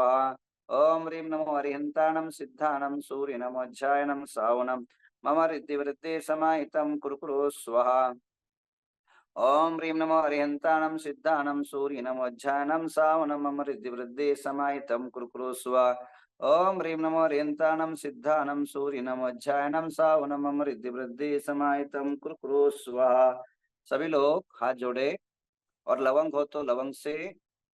स्वाहा। ओम ह्रीं नमो अरिहंताणं सिद्धाणं सूर्यनमोज्जायनं सावनं मम रिद्धिवृद्धि समाहितं कुरु स्वाहा। ओम ह्रीं नमो अरिहंताणं सिद्धाणं सूर्यनमोज्जायनं सावनं मम रिद्धिवृद्धि समाहितं कुरु स्वाहा। ओम ह्रीं नमो अरिहंताणं सिद्धाणं सूर्यनमोज्जायनं सावनं मम रिद्धिवृद्धि समाहितं कुरु स्वाहा। सभी लोग हाथ जोड़े और लवंग हो तो लवंग से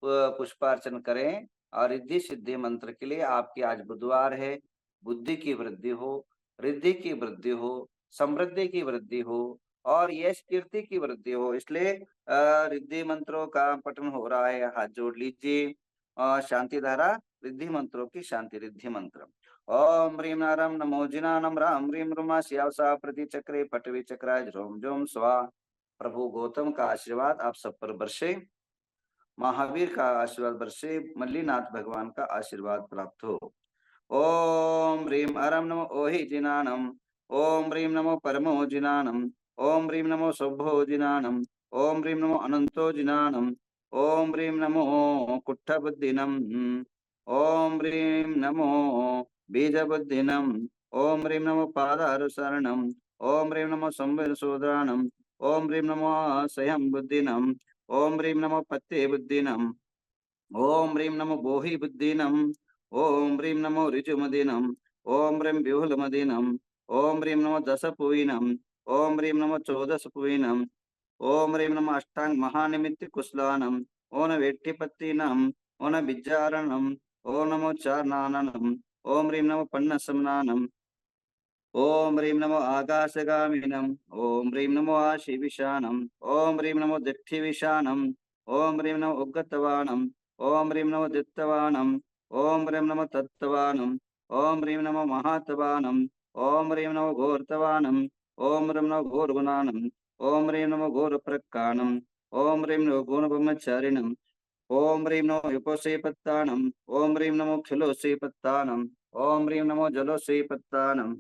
पुष्पार्चन करें। और रिद्धि सिद्धि मंत्र के लिए आपकी आज बुधवार है, बुद्धि की वृद्धि हो, रिद्धि की वृद्धि हो, समृद्धि की वृद्धि हो और यश कीर्ति की वृद्धि हो, इसलिए रिद्धि मंत्रों का पठन हो रहा है। हाथ जोड़ लीजिए। शांति धारा रिद्धि मंत्रों की शांति रिद्धि मंत्र। ओम ह्रीं नारम नमो जिनानम राम ह्रीं रुमा शिवसा प्रति चक्रे पटवी चक्राय ह्रोम जोम स्वाहा। प्रभु गौतम का आशीर्वाद आप सब पर बरसे, महावीर का आशीर्वाद बरसे, मल्लीनाथ भगवान का आशीर्वाद प्राप्त हो। ओम ह्रीं अरम नमो ओहि जिनानम। ओम ह्रीं नमो परमो जिनानम। ओम ह्रीं नमो शुभो जिनानम। ओम ह्रीं नमो अनंतो जिनानम। ओम ह्रीं नमो कुट्ठबुद्धिनम। ओम ह्रीं नमो बीजबुद्धिनम। ओम ह्रीं नमो पादारुशरणम। ओम ह्रीं नमो संविरशोदानम। ओम ह्रीं नमो स्वयं बुद्धिनम। ओम ह्रीं नमो पत्ते बुद्धिनम। ओम ह्रीं नमो बोहि बुद्धिनम। ओम ह्रीं नमो ऋजुमदीनम। ओम ह्रीं व्यूहलमदीनम। ओम ह्रीं नमो दशपुईनम। ओम ह्रीं नमो चौदशपुईनम। ओम ह्रीं नमो अष्टांग महानिमित्त कुशलानम। ओम वेट्टिपत्तीनम। ओम विज्जारणम। ओम नमो चारनानम। ओम ह्रीं नमो पन्नसमनानम। ओम ह्रीं नमो आकाशगामिनम। ओम ह्रीं नमो आशीविशानम। ओम ह्रीं नमो दिट्ठिविशानम। ओम ह्रीं नमो उग्गतवानम। ओम ह्रीं नमो दित्तवानम। ओम ह्रीं नमो तत्तवानम। ओम ह्रीं नमो महातवानम। ओम ह्रीं नमो घोरतवानम। ओम ह्रीं नमो घोरगुणानम। ओम ह्रीं नमो घोरप्रक्कानम। ओम ह्रीं नमो गुणब्रह्मचारिणम। ओम ह्रीं नमो युपोषीपत्तानम। ओम ह्रीं नमो खिलोषीपत्तानम। ओम ह्रीं नमो जलोषीपत्तानम।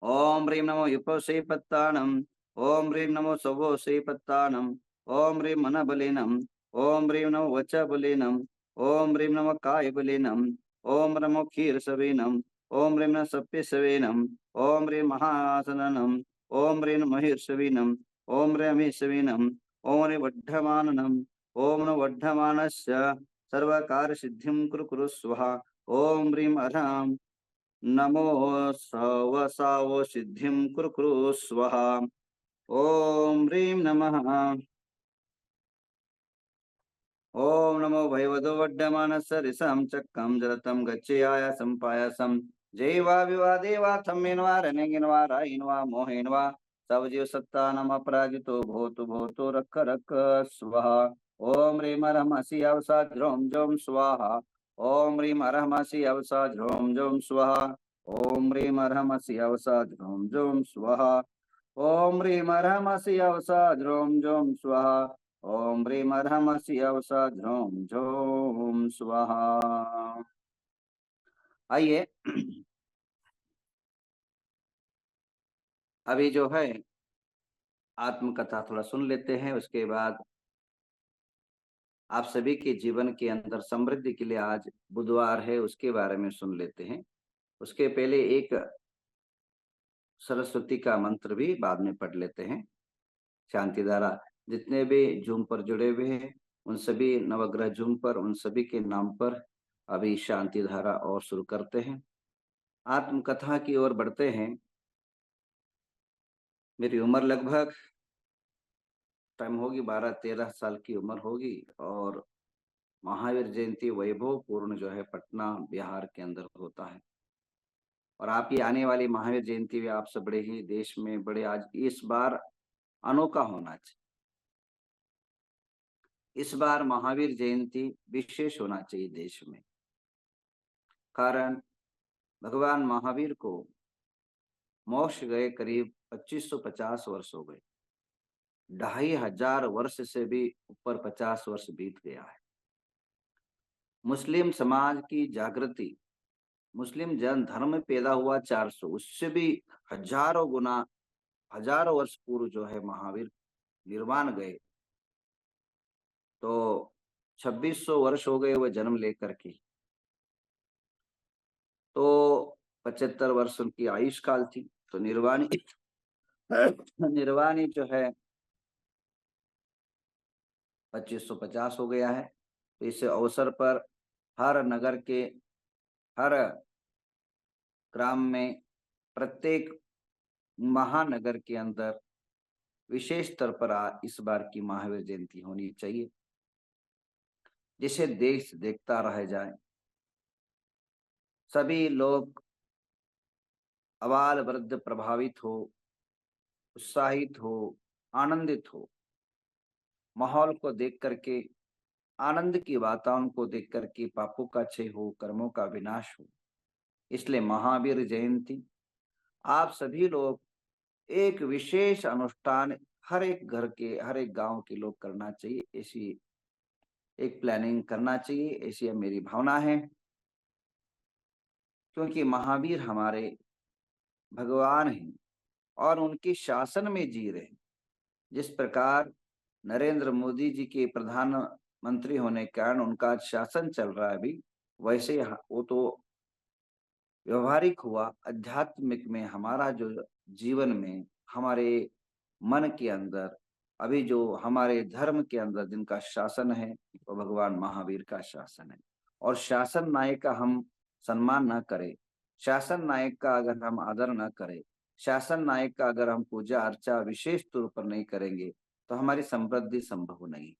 ओम ह्रीं नमो युपोषीपत्तानम। ओम ह्रीं नमो सवोषीपत्तानम। ओम ह्रीं मनबलिनम। ओम ह्रीं नमो वचबलिनम। ओम ह्रीं नमो कायबलिनम। ओम नमो क्षीरसवीनम। ओम ह्रीं नमो सप्यसवीनम। ओम ह्रीं महासननम। ओम ह्रीं महिर्सवीनम। ओम ह्रीं अमीसवीनम। ओम ह्रीं वड्ढमाननम। ओम नमो वड्ढमानस्य सर्वकारसिद्धिं कुरु स्वाहा। ओम ह्रीं अधाम नमो सवसाव सिद्धिं कुरु स्वाहा। ओम ह्रीं नमः। ओम नमो भयवदो वड्डमानस्य ऋषं चक्रं जलतं गच्छेयाय संपायसं जैवा विवादेवा थम्मेनवा रनेगिनवा रायिनवा मोहेनवा सवजीव सत्ता नम अपराजितो भूतु भूतु रक्ख रक्ख स्वाहा। ओम ह्रीं हरमसि अवसा ध्रोम जोम स्वाहा। ओम ह्रीं हरमसि अवसा ध्रोम जोम स्वाहा। ओम ह्रीं हरमसि अवसा ध्रोम जोम स्वाहा। ओम ह्रीं हरमसि अवसा ध्रोम जोम स्वाहा। ओम ह्रीं अर्हमसि अवसा ध्रोम झोम स्वाहा। आइए अभी जो है आत्मकथा थोड़ा सुन लेते हैं, उसके बाद आप सभी के जीवन के अंदर समृद्धि के लिए आज बुधवार है उसके बारे में सुन लेते हैं। उसके पहले एक सरस्वती का मंत्र भी बाद में पढ़ लेते हैं। शांति धारा जितने भी जूम पर जुड़े हुए हैं उन सभी नवग्रह जूम पर उन सभी के नाम पर अभी शांति धारा और शुरू करते हैं। आत्मकथा की ओर बढ़ते हैं। मेरी उम्र लगभग टाइम होगी 12-13 साल की उम्र होगी और महावीर जयंती वैभव पूर्ण जो है पटना बिहार के अंदर होता है। और आपकी आने वाली महावीर जयंती भी आप सब बड़े ही देश में बड़े आज इस बार अनोखा होना चाहिए। इस बार महावीर जयंती विशेष होना चाहिए देश में, कारण भगवान महावीर को मोक्ष गए करीब 2550 वर्ष हो गए। 2500 वर्ष से भी ऊपर 50 वर्ष बीत गया है। मुस्लिम समाज की जागृति, मुस्लिम जन धर्म पैदा हुआ 400, उससे भी हजारों गुना हजारों वर्ष पूर्व जो है महावीर निर्वाण गए। तो 2600 वर्ष हो गए वो जन्म लेकर के, तो 75 वर्ष उनकी आयुष काल थी। तो निर्वाणी निर्वाणी जो है 2550 हो गया है। तो इस अवसर पर हर नगर के, हर ग्राम में, प्रत्येक महानगर के अंदर विशेष स्तर पर इस बार की महावीर जयंती होनी चाहिए, जिसे देश देखता रह जाए। सभी लोग अबाल वृद्ध प्रभावित हो, उत्साहित हो, आनंदित हो, माहौल को देख करके, आनंद की वातावरण को देख करके पापों का क्षय हो, कर्मों का विनाश हो। इसलिए महावीर जयंती आप सभी लोग एक विशेष अनुष्ठान हर एक घर के, हर एक गांव के लोग करना चाहिए, ऐसी एक प्लानिंग करना चाहिए, ऐसी मेरी भावना है। क्योंकि महावीर हमारे भगवान हैं और उनके शासन में जी रहे हैं। जिस प्रकार नरेंद्र मोदी जी के प्रधानमंत्री होने के कारण उनका शासन चल रहा है अभी, वैसे वो तो व्यवहारिक हुआ, आध्यात्मिक में हमारा जो जीवन में, हमारे मन के अंदर, अभी जो हमारे धर्म के अंदर जिनका शासन है वो भगवान महावीर का शासन है। और शासन नायक का हम सम्मान न करें, शासन नायक का अगर हम आदर न करें, शासन नायक का अगर हम पूजा अर्चा विशेष तौर पर नहीं करेंगे, तो हमारी समृद्धि संभव नहीं।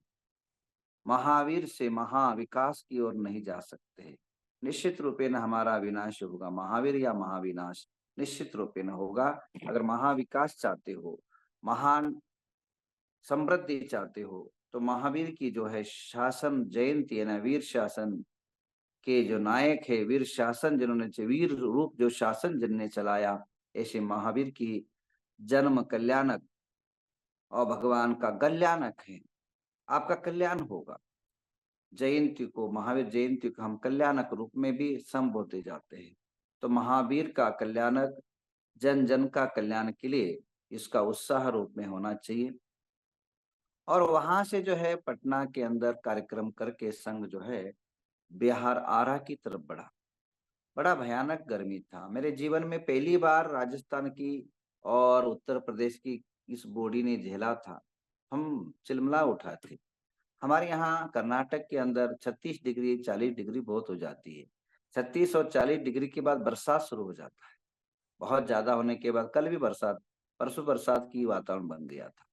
महावीर से महाविकास की ओर नहीं जा सकते। निश्चित रूपे न हमारा विनाश होगा, महावीर या महाविनाश निश्चित रूपे न होगा। अगर महाविकास चाहते हो, महान समृद्धि चाहते हो, तो महावीर की जो है शासन जयंती है ना, वीर शासन के जो नायक है, वीर शासन जिन्होंने, वीर रूप जो शासन जिनने चलाया, ऐसे महावीर की जन्म कल्याणक और भगवान का कल्याणक है। आपका कल्याण होगा। जयंती को, महावीर जयंती को हम कल्याणक रूप में भी संबोधे जाते हैं। तो महावीर का कल्याणक, जन जन का कल्याण के लिए इसका उत्साह रूप में होना चाहिए। और वहां से जो है पटना के अंदर कार्यक्रम करके संघ जो है बिहार आरा की तरफ बढ़ा। बड़ा भयानक गर्मी था। मेरे जीवन में पहली बार राजस्थान की और उत्तर प्रदेश की इस बॉडी ने झेला था। हम चिलमिला उठा थे। हमारे यहाँ कर्नाटक के अंदर 36 डिग्री 40 डिग्री बहुत हो जाती है। 36 और 40 डिग्री के बाद बरसात शुरू हो जाता है। बहुत ज्यादा होने के बाद कल भी बरसात, परसों बरसात की वातावरण बन गया था।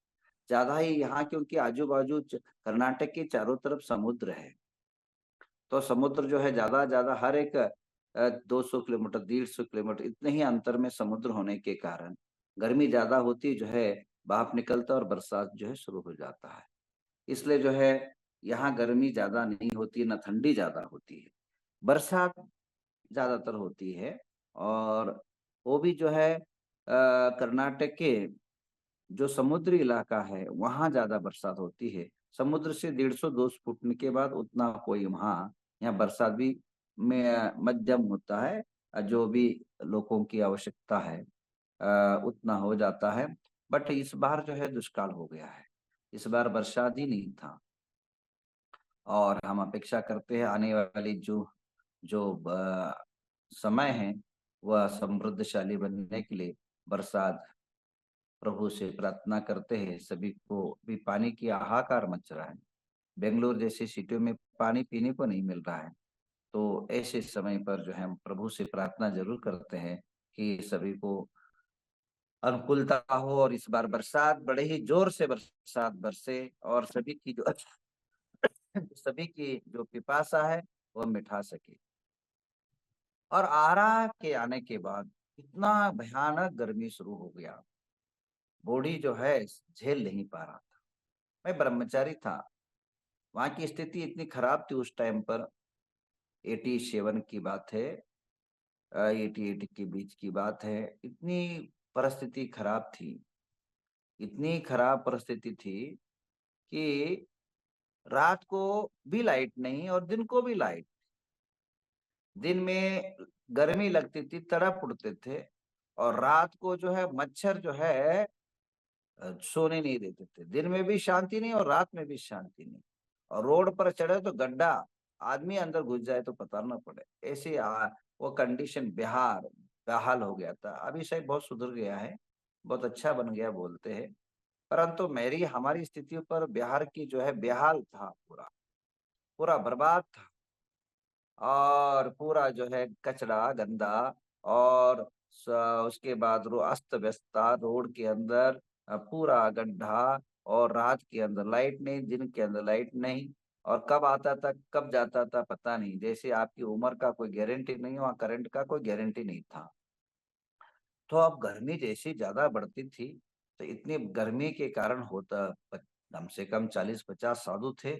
ज्यादा ही यहाँ, क्योंकि आजू बाजू कर्नाटक के चारों तरफ समुद्र है, तो समुद्र जो है ज्यादा ज्यादा हर एक 200 किलोमीटर 150 किलोमीटर इतने ही अंतर में समुद्र होने के कारण गर्मी ज्यादा होती जो है, भाप निकलता और बरसात जो है शुरू हो जाता है। इसलिए जो है यहाँ गर्मी ज्यादा नहीं होती, न ठंडी ज्यादा होती है, बरसात ज्यादातर होती है। और वो भी जो है कर्नाटक के जो समुद्री इलाका है वहां ज्यादा बरसात होती है। समुद्र से 150-200 फुट के बाद उतना कोई वहाँ, यहाँ बरसात भी में मध्यम होता है, जो भी लोगों की आवश्यकता है उतना हो जाता है। बट इस बार जो है दुष्काल हो गया है, इस बार बरसात ही नहीं था। और हम अपेक्षा करते हैं आने वाली जो जो समय है वह समृद्धशाली बनने के लिए बरसात, प्रभु से प्रार्थना करते हैं। सभी को भी पानी की हाहाकार मच रहा है, बेंगलोर जैसी सिटियों में पानी पीने को नहीं मिल रहा है। तो ऐसे समय पर जो है हम प्रभु से प्रार्थना जरूर करते हैं कि सभी को अनुकूलता हो और इस बार बरसात बड़े ही जोर से बरसात बरसे और सभी की जो पिपासा है वह मिटा सके। और आरा के आने के बाद इतना भयानक गर्मी शुरू हो गया, बॉडी जो है झेल नहीं पा रहा था। मैं ब्रह्मचारी था, वहां की स्थिति इतनी खराब थी उस टाइम पर, 87 की बात है, 88 के बीच की बात है। इतनी परिस्थिति खराब थी, इतनी खराब परिस्थिति थी कि रात को भी लाइट नहीं और दिन को भी लाइट। दिन में गर्मी लगती थी, तड़प उठते थे, और रात को जो है मच्छर जो है सोने नहीं देते थे। दिन में भी शांति नहीं और रात में भी शांति नहीं। और रोड पर चढ़े तो गड्ढा, आदमी अंदर घुस जाए तो पता न पड़े। ऐसी वो कंडीशन बिहार बेहाल हो गया था। अभी शायद बहुत सुधर गया है, बहुत अच्छा बन गया बोलते हैं, परंतु मेरी हमारी स्थिति पर बिहार की जो है बेहाल था, पूरा पूरा बर्बाद था। और पूरा जो है कचरा गंदा, और उसके बाद अस्त व्यस्तता रोड के अंदर, पूरा गड्ढा, और रात के अंदर लाइट नहीं, दिन के अंदर लाइट नहीं, और कब आता था कब जाता था पता नहीं। जैसे आपकी उम्र का कोई गारंटी नहीं, वहाँ करंट का कोई गारंटी नहीं था। तो अब गर्मी जैसी ज्यादा बढ़ती थी, तो इतनी गर्मी के कारण होता, कम से कम 40-50 साधु थे,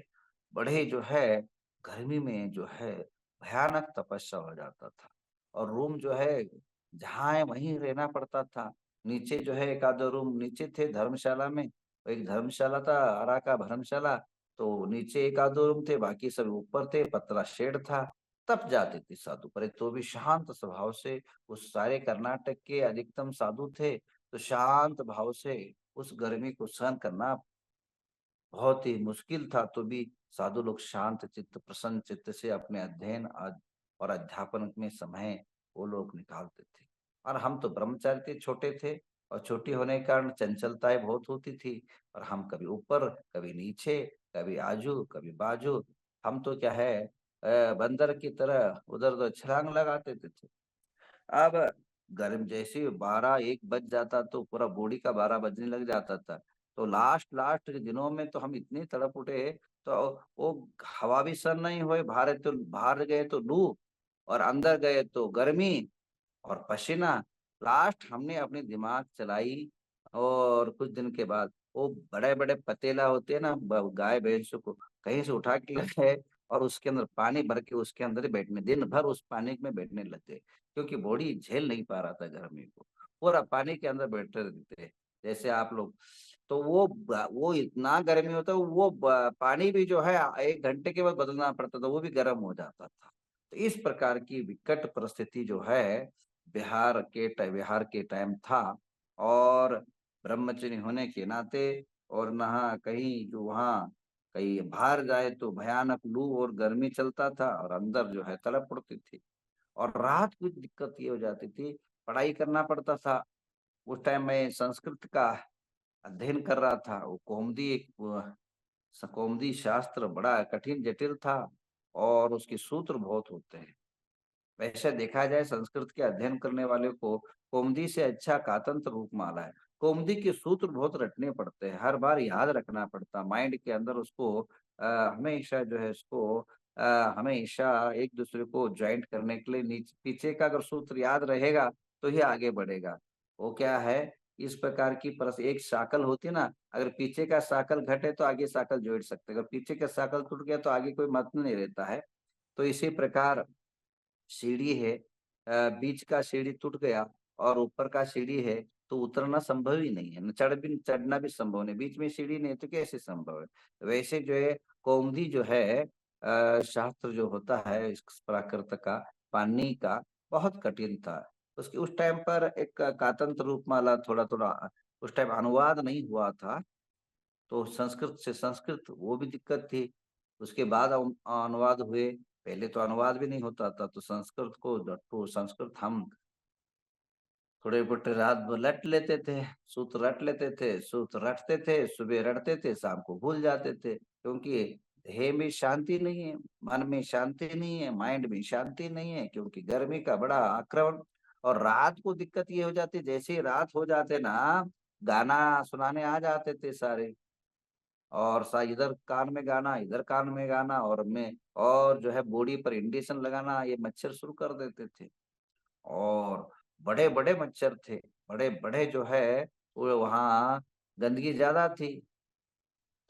बड़े जो है गर्मी में जो है भयानक तपस्या हो जाता था। और रूम जो है जहाँ है वहीं रहना पड़ता था। नीचे जो है एक आधो रूम नीचे थे धर्मशाला में, एक धर्मशाला था आरा का धर्मशाला, तो नीचे एक आधो रूम थे, बाकी सब ऊपर थे, पतला शेड था। तप जाते थे साधु, पर तो भी शांत स्वभाव से। उस सारे कर्नाटक के अधिकतम साधु थे, तो शांत भाव से उस गर्मी को सहन करना बहुत ही मुश्किल था, तो भी साधु लोग शांत चित्त प्रसन्न चित्त से अपने अध्ययन और अध्यापन में समय वो लोग निकालते थे। और हम तो ब्रह्मचारी थे, छोटे थे, और छोटी होने के कारण चंचलताएं बहुत होती थी, और हम कभी ऊपर कभी नीचे, कभी आजू कभी बाजू। हम तो क्या है बंदर की तरह उधर उधर छलांग लगाते थे। अब गर्म जैसे 12-1 बज जाता तो पूरा बॉडी का 12 बजने लग जाता था। तो लास्ट लास्ट के दिनों में तो हम इतने तड़प उठे, तो वो हवा भी सर नहीं हुए, बाहर गए तो लू, और अंदर गए तो गर्मी और पसीना। लास्ट हमने अपनी दिमाग चलाई, और कुछ दिन के बाद वो बड़े बड़े पतेला होते हैं ना गाय भैंसों को, कहीं से उठा के लगे, और उसके अंदर पानी भर के उसके अंदर ही बैठने, दिन भर उस पानी में बैठने लगते, क्योंकि बॉडी झेल नहीं पा रहा था गर्मी को। पूरा पानी के अंदर बैठे रहते जैसे आप लोग। तो वो इतना गर्मी होता है, वो पानी भी जो है 1 घंटे के बाद बदलना पड़ता था, वो भी गर्म हो जाता था। तो इस प्रकार की विकट परिस्थिति जो है बिहार के टाइम था। और ब्रह्मचर्य होने के नाते, और नहा कहीं जो वहाँ कहीं बाहर जाए तो भयानक लू और गर्मी चलता था, और अंदर जो है तड़प पड़ती थी। और रात को दिक्कत ये हो जाती थी, पढ़ाई करना पड़ता था। उस टाइम मैं संस्कृत का अध्ययन कर रहा था। वो कौमुदी शास्त्र बड़ा कठिन जटिल था, और उसके सूत्र बहुत होते हैं। वैसे देखा जाए संस्कृत के अध्ययन करने वाले को कौमुदी से अच्छा कातंत्र रूपमाला है। कौमुदी के सूत्र बहुत रटने पड़ते हैं, हर बार याद रखना पड़ता, माइंड के अंदर उसको हमेशा जो है उसको हमेशा एक दूसरे को ज्वाइंट करने के लिए नीचे पीछे का अगर सूत्र याद रहेगा तो ही आगे बढ़ेगा। वो क्या है, इस प्रकार की एक साकल होती है ना, अगर पीछे का साकल घटे तो आगे साकल जोड़ सकते हैं, अगर पीछे का साकल टूट गया तो आगे कोई मतलब नहीं रहता है। तो इसी प्रकार सीढ़ी है, बीच का सीढ़ी टूट गया और ऊपर का सीढ़ी है, तो उतरना संभव ही नहीं है, न चढ़ना भी संभव नहीं, बीच में सीढ़ी नहीं तो कैसे संभव है। वैसे जो है कौमुदी जो है शास्त्र जो होता है इस प्राकृत का पानी का, बहुत कठिन था। उसकी उस टाइम पर एक कातंत्र रूपमाला थोड़ा थोड़ा उस टाइम अनुवाद नहीं हुआ था, तो संस्कृत से संस्कृत वो भी दिक्कत थी। उसके बाद अनुवाद हुए, पहले तो अनुवाद भी नहीं होता था, तो संस्कृत हम थोड़े बहुत रात भर रट लेते थे, सूत्र रट लेते थे, सूत्र रटते थे, सुबह रटते थे, शाम को भूल जाते थे, क्योंकि देह में शांति नहीं है, मन में शांति नहीं है, माइंड में शांति नहीं है, क्योंकि गर्मी का बड़ा आक्रमण। और रात को दिक्कत ये हो जाती, जैसे ही रात हो जाते ना, गाना सुनाने आ जाते थे सारे, और इधर कान में गाना, इधर कान में गाना, और जो है बॉडी पर इंजेक्शन लगाना, ये मच्छर शुरू कर देते थे। और बड़े बड़े मच्छर थे, बड़े बड़े जो है वो वहाँ गंदगी ज्यादा थी,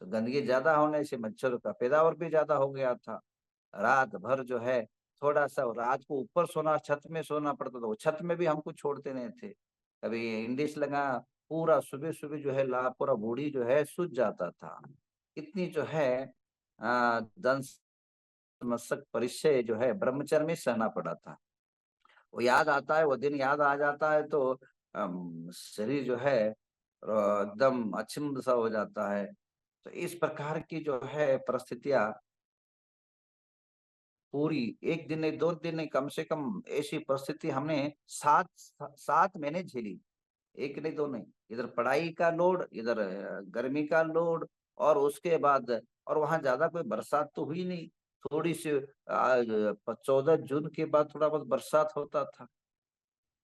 तो गंदगी ज्यादा होने से मच्छरों का पैदावार भी ज्यादा हो गया था। रात भर जो है थोड़ा सा रात को ऊपर सोना, छत में सोना पड़ता था, वो छत में भी हमको छोड़ते नहीं थे। कभी इंडिस लगा, पूरा सुबह सुबह जो है ला पूरा बॉडी जो है सूज जाता था। इतनी जो है दंश मशक परिचय जो है ब्रह्मचर्य में सहना पड़ा था। वो याद आता है, वो दिन याद आ जाता है तो शरीर जो है एकदम अछिम सा हो जाता है। तो इस प्रकार की जो है परिस्थितियाँ पूरी 1 दिन नहीं, 2 दिन नहीं, कम से कम ऐसी परिस्थिति हमने 7 महीने झेली। 1 नहीं, 2 नहीं। इधर पढ़ाई का लोड, इधर गर्मी का लोड और उसके बाद और वहाँ ज़्यादा कोई बरसात तो हुई नहीं। थोड़ी-सी 14 जून के बाद थोड़ा बहुत बरसात होता था।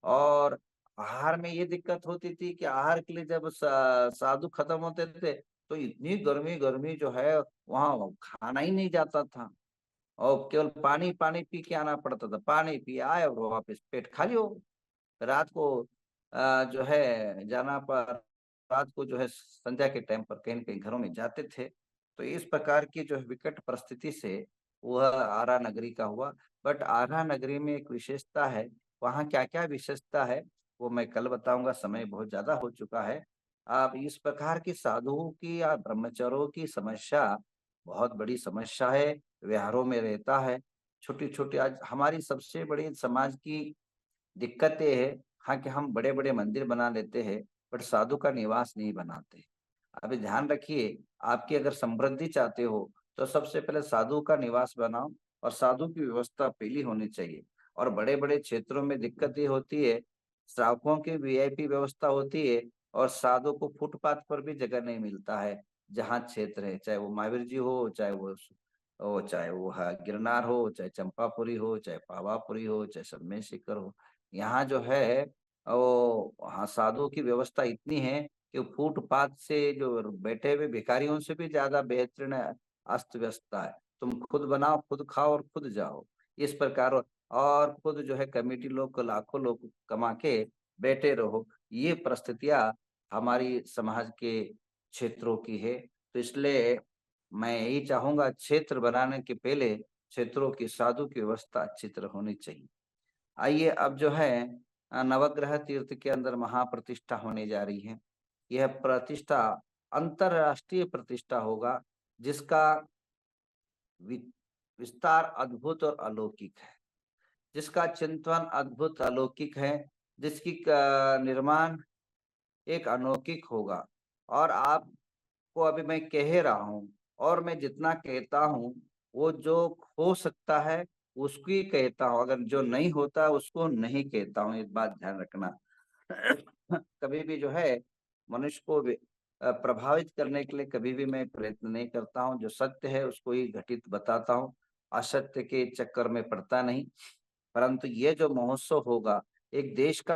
और आहार में ये दिक्कत होती थी कि आहार के लिए जब साधु खत्म होते थे, तो इतनी गर्मी-गर्मी जो है वहाँ खाना ही नहीं जाता था। और केवल पानी-पानी पी के आना पड़ता था। पानी पी आए और वापस पेट खाली हो। रात को जो है जाना पर रात को जो है संध्या के टाइम पर कहीं न कहीं घरों में जाते थे। तो इस प्रकार की जो है विकट परिस्थिति से वह आरा नगरी का हुआ। बट आरा नगरी में एक विशेषता है, वहाँ क्या-क्या विशेषता है, वो मैं कल बताऊँगा, समय बहुत ज़्यादा हो चुका है। अब इस प्रकार की साधुओं की या ब्रह्मचारियों की समस्या बहुत बड़ी समस्या है, विहारों में रहता है। छोटी-छोटी आज हमारी सबसे बड़ी समाज की दिक्कत ये है, हाँ, कि हम बड़े-बड़े मंदिर बना लेते हैं, बट साधु का निवास नहीं बनाते। अभी ध्यान रखिए, आपकी अगर समृद्धि चाहते हो, तो सबसे पहले साधु का निवास बनाओ और साधु की व्यवस्था पहली होनी चाहिए। और बड़े-बड़े क्षेत्रों में दिक्कत ये होती है, श्रावकों की वीआईपी व्यवस्था होती है और साधु को फुटपाथ पर भी जगह नहीं मिलता है, जहाँ क्षेत्र है, चाहे वो महावीर जी हो, चाहे वो है गिरनार हो, चाहे चंपापुरी हो, चाहे पावापुरी हो, चाहे संगमेश्वर हो। यहाँ जो है वो हाँ, साधुओं की व्यवस्था इतनी है कि फुटपाथ से जो बैठे हुए भिखारियों से भी ज़्यादा बेहतरीन अस्त-व्यस्तता है। तुम खुद बनाओ, खुद खाओ और खुद जाओ। इस प्रकार और खुद जो है कमिटी लोग को लाखों लोग कमा के बैठे रहो। ये परिस्थितियाँ हमारी समाज के क्षेत्रों की है। तो इसलिए मैं यही चाहूँगा, क्षेत्र बनाने के पहले क्षेत्रों की साधु की व्यवस्था अच्छी तरह होनी चाहिए। आइए अब जो है नवग्रह तीर्थ के अंदर महाप्रतिष्ठा होने जा रही है। यह प्रतिष्ठा अंतर्राष्ट्रीय प्रतिष्ठा होगा, जिसका वि विस्तार अद्भुत और अलौकिक है, जिसका चिंतन अद्भुत अलौकिक है, जिसकी निर्माण एक अलौकिक होगा। और आपको अभी मैं कह रहा हूँ और मैं जितना कहता हूँ, वो जो हो सकता है उसकी कहता हूँ, अगर जो नहीं होता उसको नहीं कहता हूँ, एक बात ध्यान रखना। कभी भी जो है मनुष्य को प्रभावित करने के लिए कभी भी मैं प्रयत्न नहीं करता हूँ, जो सत्य है उसको ही घटित बताता हूँ, असत्य के चक्कर में पड़ता नहीं। परंतु ये जो महोत्सव होगा, एक देश का